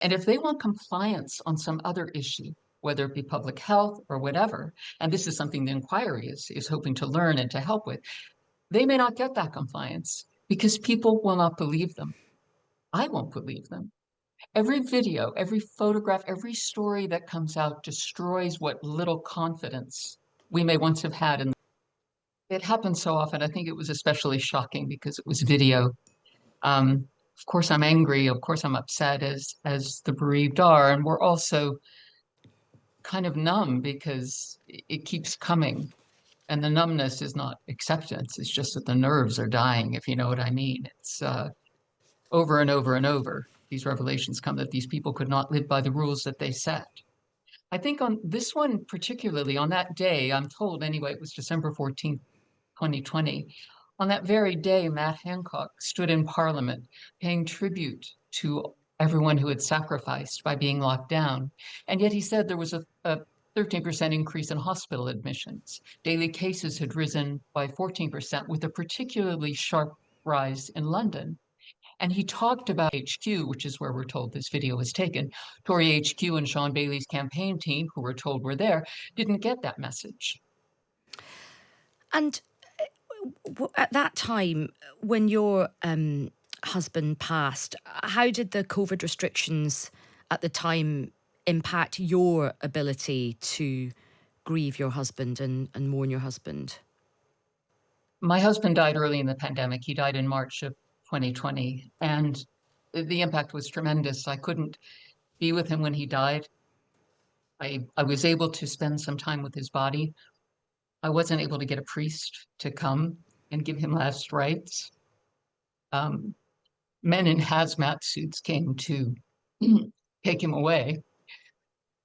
And if they want compliance on some other issue, whether it be public health or whatever, and this is something the inquiry is hoping to learn and to help with, they may not get that compliance because people will not believe them. I won't believe them. Every video, every photograph, every story that comes out destroys what little confidence we may once have had. And it happens so often. I think it was especially shocking because it was video. Of course, I'm angry. Of course, I'm upset as the bereaved are. And we're also kind of numb because it keeps coming. And the numbness is not acceptance. It's just that the nerves are dying, if you know what I mean. It's over and over and over. These revelations come that these people could not live by the rules that they set. I think on this one particularly, on that day, I'm told anyway, it was December 14th, 2020. On that very day, Matt Hancock stood in Parliament paying tribute to everyone who had sacrificed by being locked down. And yet he said there was a 13% increase in hospital admissions. Daily cases had risen by 14%, with a particularly sharp rise in London. And he talked about HQ, which is where we're told this video was taken. Tory HQ and Sean Bailey's campaign team, who we're told were there, didn't get that message. And at that time, when your husband passed, how did the COVID restrictions at the time impact your ability to grieve your husband and mourn your husband? My husband died early in the pandemic. He died in March of 2020, and the impact was tremendous. I couldn't be with him when he died. I was able to spend some time with his body. I wasn't able to get a priest to come and give him last rites. Um, Men in hazmat suits came to take him away.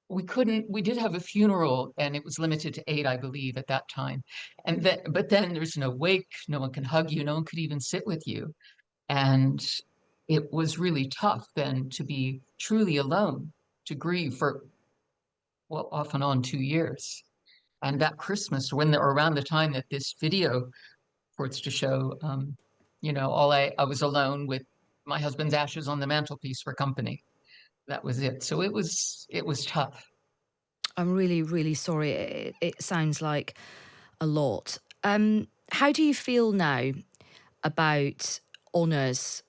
We did have a funeral, and it was limited to 8, I believe, at that time. But then there's no wake, no one can hug you, no one could even sit with you. And it was really tough then to be truly alone, to grieve for, well, off and on 2 years. And that Christmas, or around the time that this video purports to show, I was alone with my husband's ashes on the mantelpiece for company. That was it. So it was tough. I'm really, really sorry. It sounds like a lot. How do you feel now about honours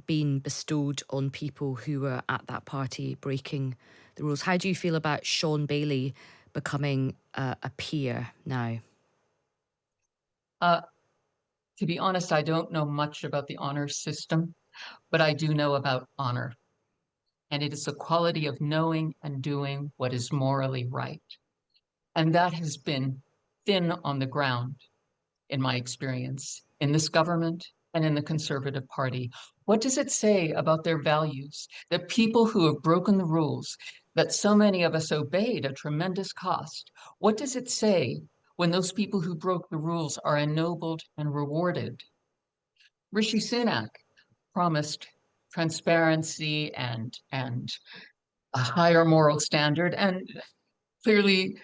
being bestowed on people who were at that party breaking the rules? How do you feel about Sean Bailey becoming a peer now? Uh, to be honest, I don't know much about the honor system, but I do know about honor. And it is the quality of knowing and doing what is morally right. And that has been thin on the ground, in my experience, in this government and in the Conservative Party. What does it say about their values that people who have broken the rules, that so many of us obeyed at tremendous cost, what does it say when those people who broke the rules are ennobled and rewarded? Rishi Sunak promised transparency and a higher moral standard, and clearly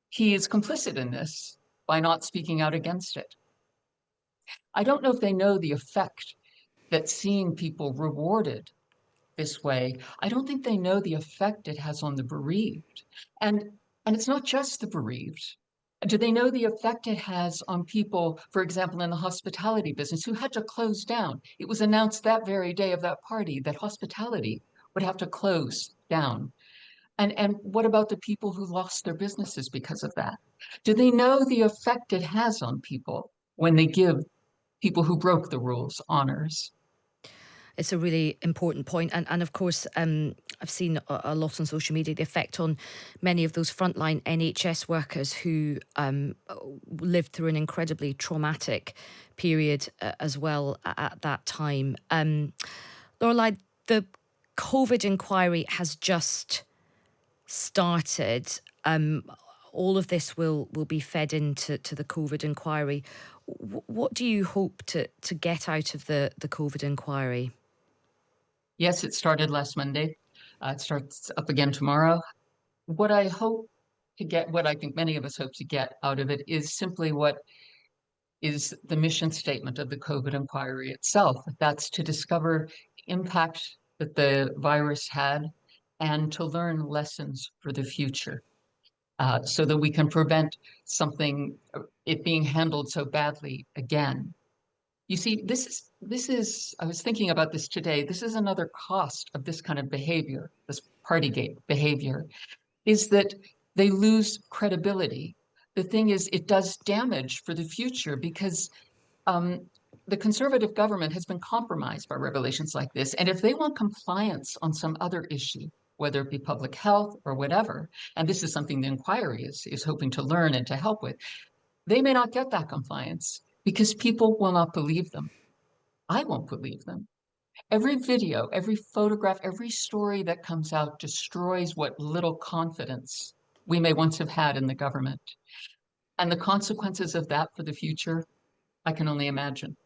he is complicit in this by not speaking out against it. I don't know if they know the effect that seeing people rewarded this way, I don't think they know the effect it has on the bereaved. And it's not just the bereaved. Do they know the effect it has on people, for example, in the hospitality business who had to close down? It was announced that very day of that party that hospitality would have to close down. And what about the people who lost their businesses because of that? Do they know the effect it has on people when they give people who broke the rules honors? It's a really important point. And of course, I've seen a lot on social media, the effect on many of those frontline NHS workers who lived through an incredibly traumatic period as well at that time. Lorelei, the COVID inquiry has just started. All of this will be fed into the COVID inquiry. What do you hope to get out of the COVID inquiry? Yes, it started last Monday. It starts up again tomorrow. What I hope to get, what I think many of us hope to get out of it, is simply what is the mission statement of the COVID inquiry itself. That's to discover the impact that the virus had and to learn lessons for the future, so that we can prevent something, it being handled so badly again. You see, this is, I was thinking about this today. This is another cost of this kind of behavior, this Partygate behavior, is that they lose credibility. The thing is, it does damage for the future because um, the conservative government has been compromised by revelations like this. And if they want compliance on some other issue, whether it be public health or whatever, and this is something the inquiry is hoping to learn and to help with, they may not get that compliance because people will not believe them. I won't believe them. Every video, every photograph, every story that comes out destroys what little confidence we may once have had in the government. And the consequences of that for the future, I can only imagine.